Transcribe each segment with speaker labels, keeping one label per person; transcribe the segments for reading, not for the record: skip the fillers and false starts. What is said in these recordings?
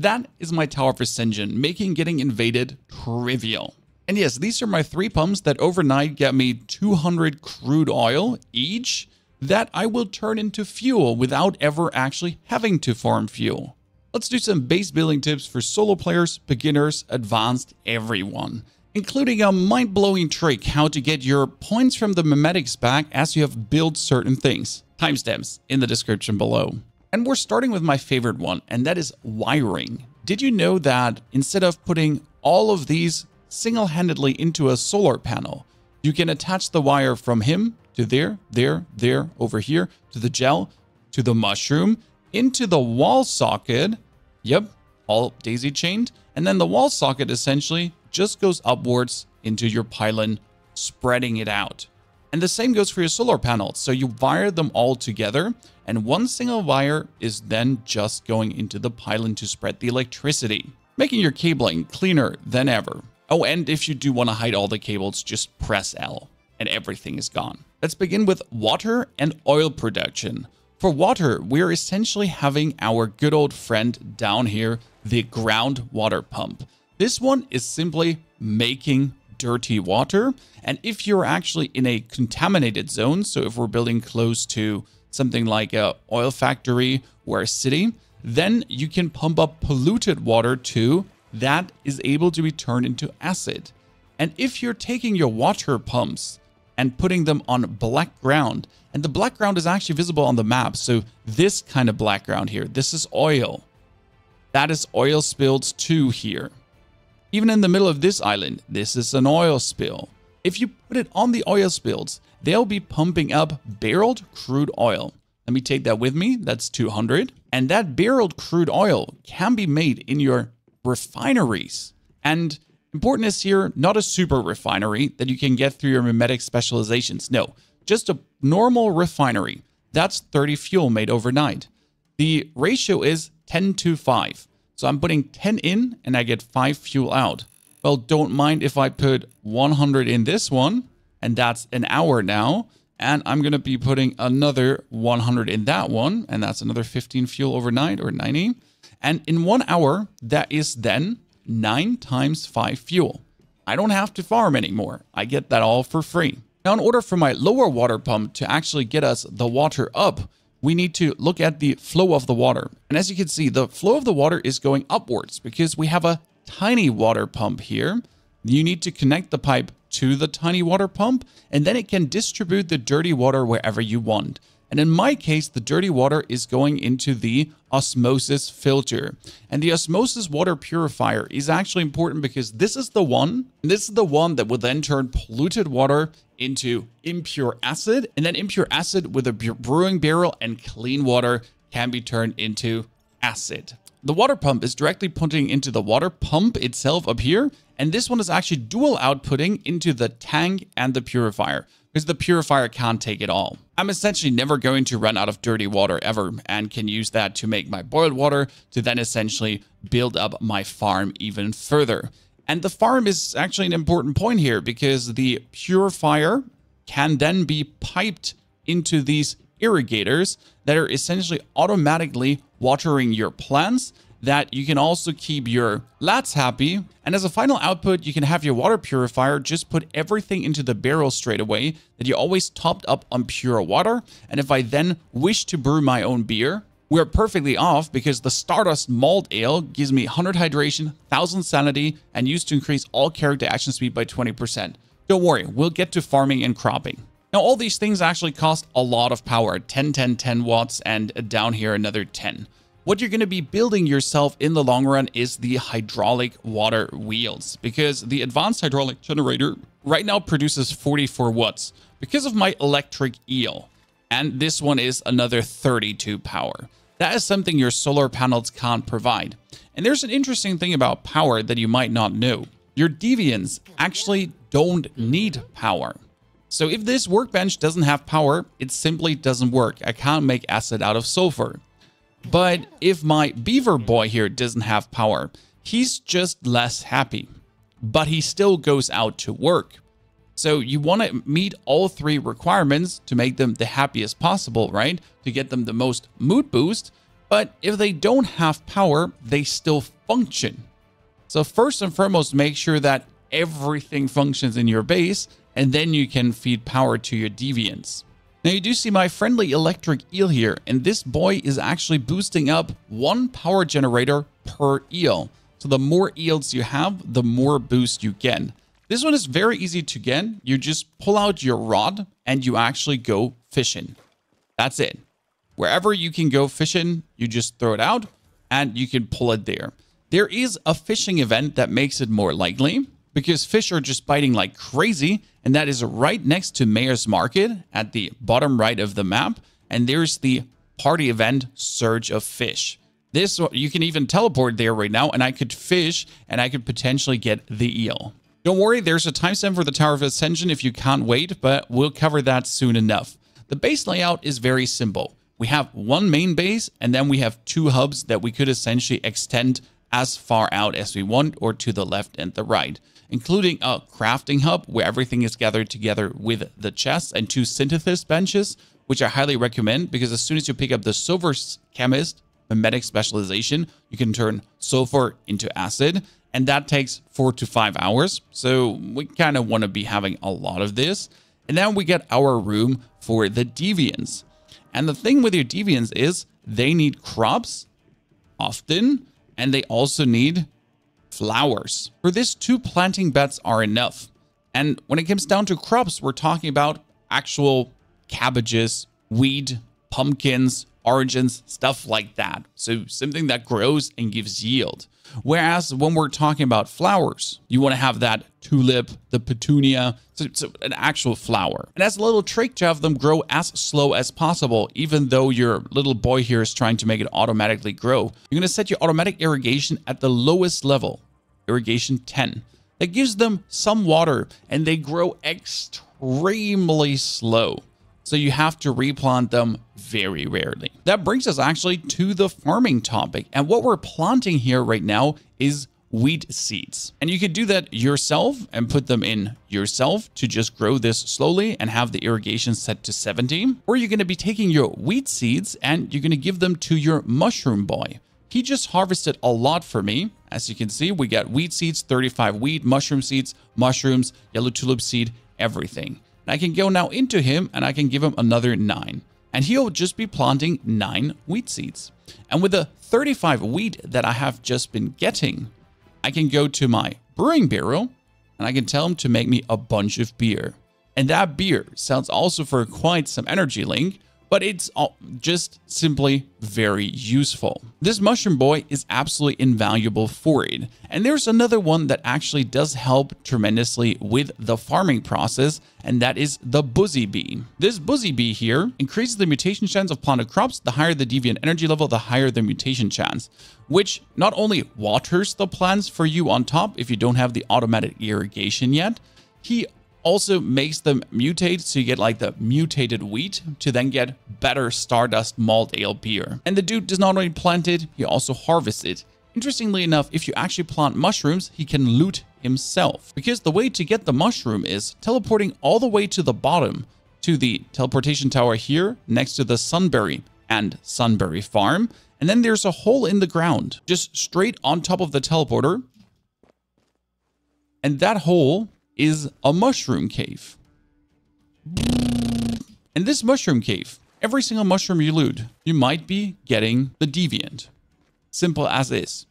Speaker 1: That is my Tower of Ascension, making getting invaded trivial. And yes, these are my 3 pumps that overnight get me 200 crude oil each that I will turn into fuel without ever actually having to farm fuel. Let's do some base building tips for solo players, beginners, advanced, everyone, including a mind-blowing trick how to get your points from the memetics back as you have built certain things. Timestamps in the description below. And we're starting with my favorite one, and that is wiring. Did you know that instead of putting all of these single-handedly into a solar panel, you can attach the wire from him to there, over here, to the gel, to the mushroom, into the wall socket. Yep, all daisy chained. And then the wall socket essentially just goes upwards into your pylon, spreading it out. And the same goes for your solar panels. So you wire them all together, and one single wire is then just going into the pylon to spread the electricity, making your cabling cleaner than ever. Oh, and if you do want to hide all the cables, just press L and everything is gone. Let's begin with water and oil production. For water, we're essentially having our good old friend down here, the ground water pump. This one is simply making dirty water. And if you're actually in a contaminated zone, so if we're building close to something like a oil factory or a city, then you can pump up polluted water too. That is able to be turned into acid. And if you're taking your water pumps and putting them on black ground, and the black ground is actually visible on the map, so this kind of black ground here, this is oil. That is oil spilled too here. Even in the middle of this island, this is an oil spill. If you put it on the oil spills, they'll be pumping up barreled crude oil. Let me take that with me. That's 200. And that barreled crude oil can be made in your refineries. And important is here, not a super refinery that you can get through your mimetic specializations. No, just a normal refinery. That's 30 fuel made overnight. The ratio is 10:5. So I'm putting 10 in and I get 5 fuel out. Well, don't mind if I put 100 in this one, and that's an hour now. And I'm going to be putting another 100 in that one, and that's another 15 fuel overnight, or 90. And in 1 hour, that is then 9 times 5 fuel. I don't have to farm anymore. I get that all for free. Now, in order for my lower water pump to actually get us the water up, we need to look at the flow of the water. And as you can see, the flow of the water is going upwards because we have a tiny water pump here. You need to connect the pipe to the tiny water pump, and then it can distribute the dirty water wherever you want. And in my case, the dirty water is going into the osmosis filter. And the osmosis water purifier is actually important because this is the one that will then turn polluted water into impure acid. And then impure acid with a brewing barrel and clean water can be turned into acid. The water pump is directly putting into the water pump itself up here. And this one is actually dual outputting into the tank and the purifier, because the purifier can't take it all. I'm essentially never going to run out of dirty water ever, and can use that to make my boiled water to then essentially build up my farm even further. And the farm is actually an important point here because the purifier can then be piped into these irrigators that are essentially automatically watering your plants, that you can also keep your lats happy. And as a final output, you can have your water purifier just put everything into the barrel straight away that you always topped up on pure water. And if I then wish to brew my own beer, we're perfectly off because the Stardust Malt Ale gives me 100 hydration, 1000 sanity, and used to increase all character action speed by 20%. Don't worry, we'll get to farming and cropping. Now, all these things actually cost a lot of power, 10, 10, 10 watts, and down here another 10. What you're going to be building yourself in the long run is the hydraulic water wheels, because the advanced hydraulic generator right now produces 44 watts because of my electric eel. And this one is another 32 power. That is something your solar panels can't provide. And there's an interesting thing about power that you might not know. Your Deviants actually don't need power. So if this workbench doesn't have power, it simply doesn't work. I can't make acid out of sulfur. But if my beaver boy here doesn't have power, he's just less happy. But he still goes out to work. So you want to meet all 3 requirements to make them the happiest possible, right? To get them the most mood boost. But if they don't have power, they still function. So first and foremost, make sure that everything functions in your base, and then you can feed power to your deviants. Now you do see my friendly electric eel here, and this boy is actually boosting up 1 power generator per eel. So the more eels you have, the more boost you get. This one is very easy to get. You just pull out your rod and you actually go fishing. That's it. Wherever you can go fishing, you just throw it out and you can pull it there. There is a fishing event that makes it more likely because fish are just biting like crazy, and that is right next to Mayor's Market at the bottom right of the map. And there's the party event Surge of Fish. This, you can even teleport there right now, and I could fish and I could potentially get the eel. Don't worry, there's a timestamp for the Tower of Ascension if you can't wait, but we'll cover that soon enough. The base layout is very simple. We have one main base, and then we have 2 hubs that we could essentially extend as far out as we want, or to the left and the right, including a crafting hub where everything is gathered together with the chests, and 2 synthesis benches, which I highly recommend because as soon as you pick up the Silver Chemist Mimetic specialization, you can turn sulfur into acid, and that takes 4 to 5 hours. So we kind of want to be having a lot of this. And then we get our room for the Deviants. And the thing with your Deviants is they need crops often, and they also need flowers. For this, 2 planting beds are enough. And when it comes down to crops, we're talking about actual cabbages, wheat, pumpkins, oranges, stuff like that. So something that grows and gives yield. Whereas when we're talking about flowers, you want to have that tulip, the petunia, so an actual flower. And as a little trick to have them grow as slow as possible, even though your little boy here is trying to make it automatically grow, you're going to set your automatic irrigation at the lowest level, irrigation 10. That gives them some water and they grow extremely slow. So you have to replant them very rarely. That brings us actually to the farming topic. And what we're planting here right now is wheat seeds. And you could do that yourself and put them in yourself to just grow this slowly and have the irrigation set to 70. Or you're going to be taking your wheat seeds and you're going to give them to your mushroom boy. He just harvested a lot for me. As you can see, we got wheat seeds, 35 wheat, mushroom seeds, mushrooms, yellow tulip seed, everything. I can go now into him and I can give him another 9. And he'll just be planting 9 wheat seeds. And with the 35 wheat that I have just been getting, I can go to my brewing barrel and I can tell him to make me a bunch of beer. And that beer sells also for quite some energy link, but it's just simply very useful. This mushroom boy is absolutely invaluable for it. And there's another one that actually does help tremendously with the farming process, and that is the Buzzy bee. This Buzzy bee here increases the mutation chance of planted crops. The higher the deviant energy level, the higher the mutation chance, which not only waters the plants for you on top if you don't have the automatic irrigation yet, he also makes them mutate, so you get like the mutated wheat to then get better Stardust malt ale beer. And the dude does not only plant it, he also harvests it. Interestingly enough, if you actually plant mushrooms, he can loot himself. Because the way to get the mushroom is teleporting all the way to the bottom to the teleportation tower here next to the Sunberry and Sunberry farm. And then there's a hole in the ground just straight on top of the teleporter. And that hole is a mushroom cave. In this mushroom cave, every single mushroom you loot, you might be getting the deviant. Simple as is.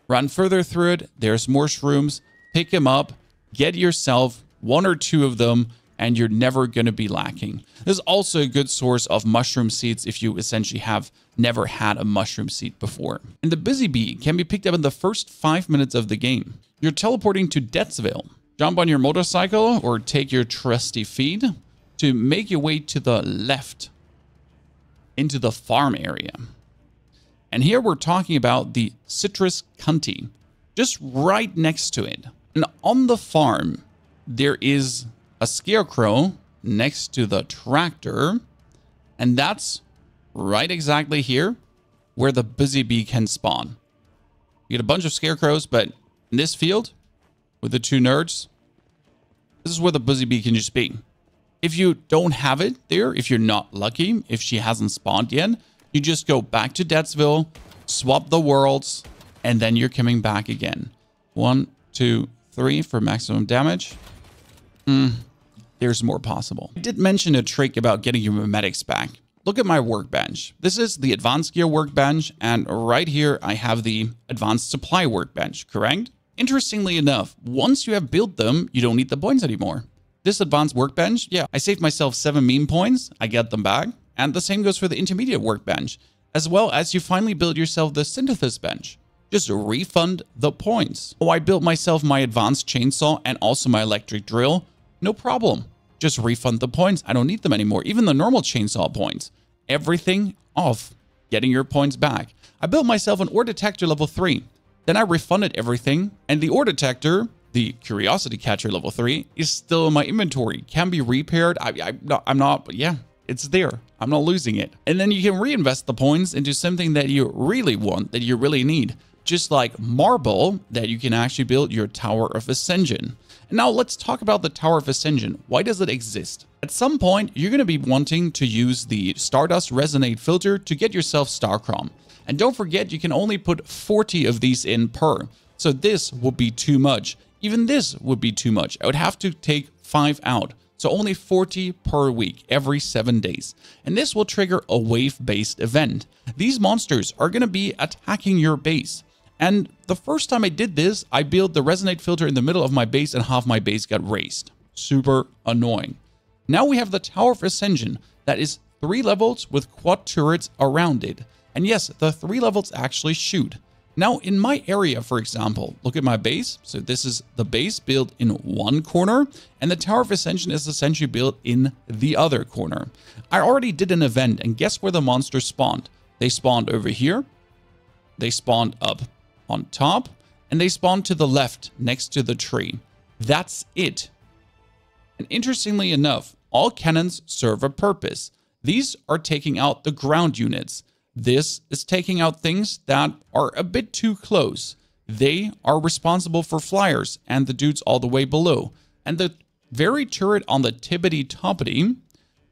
Speaker 1: Run further through it, there's more shrooms, pick them up, get yourself 1 or 2 of them, and you're never going to be lacking. This is also a good source of mushroom seeds if you essentially have never had a mushroom seed before. And the Buzzy bee can be picked up in the first 5 minutes of the game. You're teleporting to Deathsville. Jump on your motorcycle or take your trusty feed to make your way to the left into the farm area. And here we're talking about the Citrus Cunty, just right next to it. And on the farm, there is a scarecrow next to the tractor. And that's right exactly here where the Buzzy bee can spawn. You get a bunch of scarecrows, but in this field, with the 2 nerds, this is where the Buzzy bee can just be. If you don't have it there, if you're not lucky, if she hasn't spawned yet, You just go back to Deathsville, swap the worlds, and then you're coming back again. 1, 2, 3 for maximum damage. There's more possible. I did mention a trick about getting your memetics back. Look at my workbench. This is the advanced gear workbench, and right here I have the advanced supply workbench, correct? Interestingly enough, once you have built them, you don't need the points anymore. This advanced workbench, yeah, I saved myself 7 meme points. I get them back. And the same goes for the intermediate workbench, as well as you finally build yourself the synthesis bench. Just refund the points. Oh, I built myself my advanced chainsaw and also my electric drill. No problem. Just refund the points. I don't need them anymore. Even the normal chainsaw points. Everything off. Getting your points back. I built myself an ore detector level 3. Then I refunded everything. And the ore detector, the curiosity catcher level 3, is still in my inventory. Can be repaired. I'm not, but yeah, it's there. I'm not losing it. And then you can reinvest the points into something that you really want, that you really need. Just like marble, that you can actually build your Tower of Ascension. And now let's talk about the Tower of Ascension. Why does it exist? At some point, you're going to be wanting to use the Stardust Resonate filter to get yourself Starchrom. And don't forget, you can only put 40 of these in per. So this would be too much. Even this would be too much. I would have to take 5 out. So only 40 per week, every 7 days. And this will trigger a wave-based event. These monsters are going to be attacking your base. And the first time I did this, I built the resonate filter in the middle of my base and half my base got raised. Super annoying. Now we have the Tower of Ascension that is 3 levels with quad turrets around it. And yes, the 3 levels actually shoot. Now in my area, for example, look at my base. So this is the base built in one corner and the Tower of Ascension is essentially built in the other corner. I already did an event and guess where the monsters spawned? They spawned over here. They spawned up on top, and they spawn to the left next to the tree. That's it. And interestingly enough, all cannons serve a purpose. These are taking out the ground units. This is taking out things that are a bit too close. They are responsible for flyers and the dudes all the way below. And the very turret on the tippity-toppity,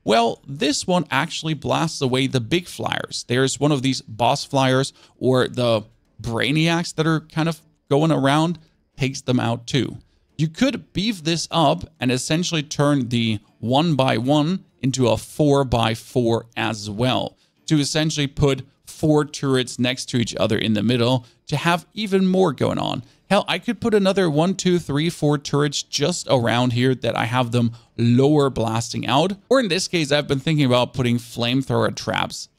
Speaker 1: well, this one actually blasts away the big flyers. There's one of these boss flyers or the brainiacs that are kind of going around, takes them out too. You could beef this up and essentially turn the 1x1 into a 4x4 as well, to essentially put 4 turrets next to each other in the middle to have even more going on. Hell, I could put another 1, 2, 3, 4 turrets just around here that I have them lower blasting out. Or in this case, I've been thinking about putting flamethrower traps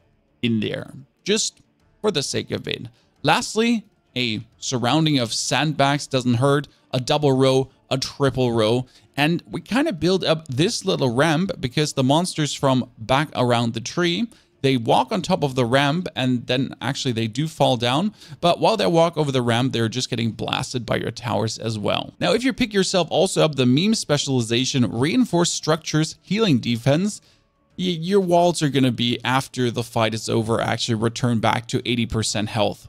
Speaker 1: in there, just for the sake of it. Lastly, a surrounding of sandbags doesn't hurt, a double row, a triple row, and we kind of build up this little ramp because the monsters from back around the tree, they walk on top of the ramp and then actually they do fall down. But while they walk over the ramp, they're just getting blasted by your towers as well. Now, if you pick yourself also up the meme specialization, reinforced structures, healing defense, your walls are going to be, after the fight is over, actually return back to 80% health.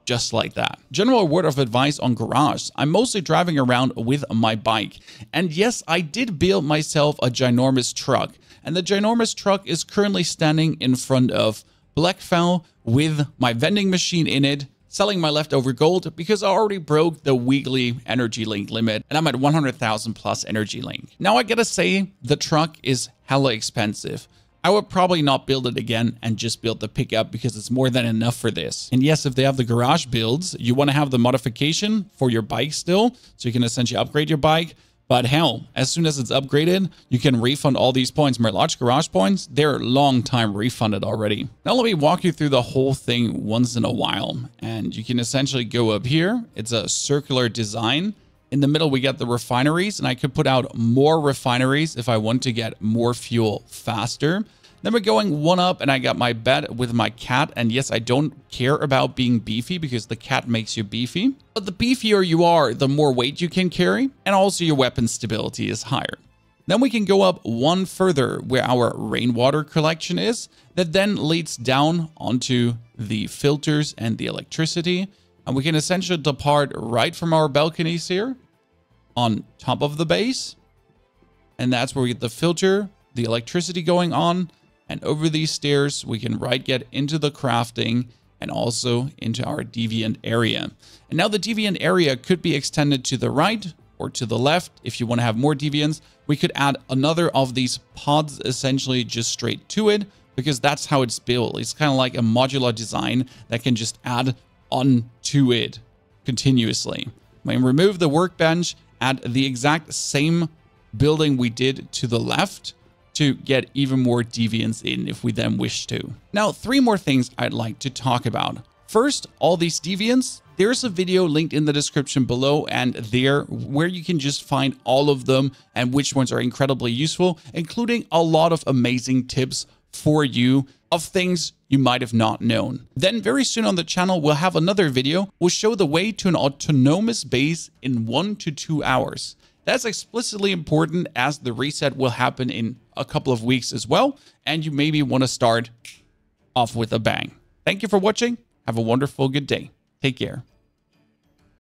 Speaker 1: Just like that. General word of advice on garage. I'm mostly driving around with my bike. And yes, I did build myself a ginormous truck. And the ginormous truck is currently standing in front of Blackfell with my vending machine in it, selling my leftover gold because I already broke the weekly energy link limit and I'm at 100,000 plus energy link. Now I gotta say, the truck is hella expensive. I would probably not build it again and just build the pickup because it's more than enough for this. And yes, if they have the garage builds, you want to have the modification for your bike still, so you can essentially upgrade your bike. But hell, as soon as it's upgraded, you can refund all these points. My large garage points, they're long time refunded already. Now let me walk you through the whole thing once in a while. And you can essentially go up here. It's a circular design. In the middle, we got the refineries, and I could put out more refineries if I want to get more fuel faster. Then we're going one up, and I got my bed with my cat. And yes, I don't care about being beefy because the cat makes you beefy. But the beefier you are, the more weight you can carry, and also your weapon stability is higher. Then we can go up one further where our rainwater collection is. That then leads down onto the filters and the electricity. And we can essentially depart right from our balconies here on top of the base. And that's where we get the filter, the electricity going on. And over these stairs, we can get into the crafting and also into our Deviant area. And now the Deviant area could be extended to the right or to the left. If you want to have more Deviants, we could add another of these pods essentially just straight to it, because that's how it's built. It's kind of like a modular design that can just add on to it continuously. We can remove the workbench, add the exact same building we did to the left to get even more Deviants in if we then wish to. Now, 3 more things I'd like to talk about. First, all these Deviants, there's a video linked in the description below and there where you can just find all of them and which ones are incredibly useful, including a lot of amazing tips for you of things you might have not known. Then very soon on the channel, we'll have another video. We'll show the way to an autonomous base in 1 to 2 hours. That's explicitly important as the reset will happen in a couple of weeks as well, and you maybe want to start off with a bang. Thank you for watching. Have a wonderful good day. Take care.